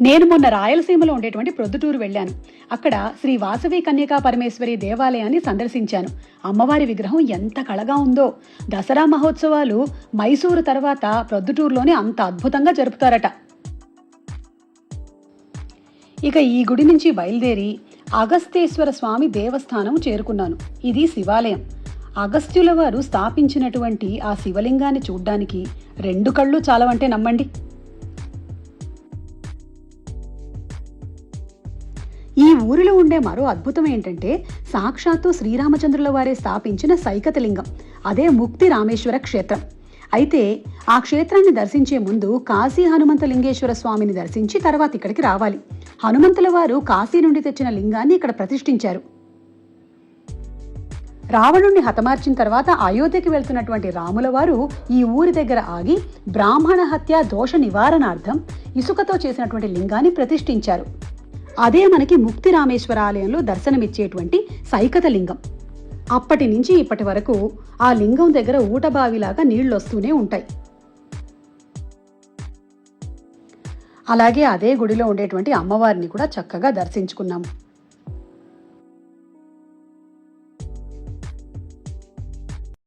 నేను మొన్న రాయలసీమలో ఉండేటువంటి ప్రొద్దుటూరు వెళ్ళాను. అక్కడ శ్రీ వాసవి కన్యకా పరమేశ్వరి దేవాలయాన్ని సందర్శించాను. అమ్మవారి విగ్రహం ఎంత కళగా ఉందో. దసరా మహోత్సవాలు మైసూరు తర్వాత ప్రొద్దుటూరులోనే అంత అద్భుతంగా జరుపుతారట. ఇక ఈ గుడి నుంచి బయలుదేరి అగస్తేశ్వర స్వామి దేవస్థానం చేరుకున్నాను. ఇది శివాలయం. అగస్త్యుల వారు స్థాపించినటువంటి ఆ శివలింగాన్ని చూడ్డానికి 2 కళ్ళు చాలవంటే నమ్మండి. ఈ ఊరిలో ఉండే మరో అద్భుతం ఏంటంటే సాక్షాత్తు శ్రీరామచంద్రుల వారే స్థాపించిన సైకతలింగం. అదే ముక్తి రామేశ్వర క్షేత్రం. అయితే ఆ క్షేత్రాన్ని దర్శించే ముందు కాశీ హనుమంతలింగేశ్వర స్వామిని దర్శించి తర్వాత ఇక్కడికి రావాలి. హనుమంతుల వారు కాశీ నుండి తెచ్చిన లింగాన్ని ఇక్కడ ప్రతిష్ఠించారు. రావణుణ్ణి హతమార్చిన తర్వాత అయోధ్యకి వెళ్తున్నటువంటి రాముల వారు ఈ ఊరి దగ్గర ఆగి బ్రాహ్మణ హత్య దోష నివారణార్థం ఇసుకతో చేసినటువంటి లింగాన్ని ప్రతిష్ఠించారు. అదే మనకి ముక్తి రామేశ్వర ఆలయంలో దర్శనమిచ్చేటువంటి సైకత లింగం. అప్పటి నుంచి ఇప్పటి వరకు ఆ లింగం దగ్గర ఊటబావిలాగా నీళ్లొస్తూనే ఉంటాయి. అలాగే అదే గుడిలో ఉండేటువంటి అమ్మవారిని కూడా చక్కగా దర్శించుకున్నాము.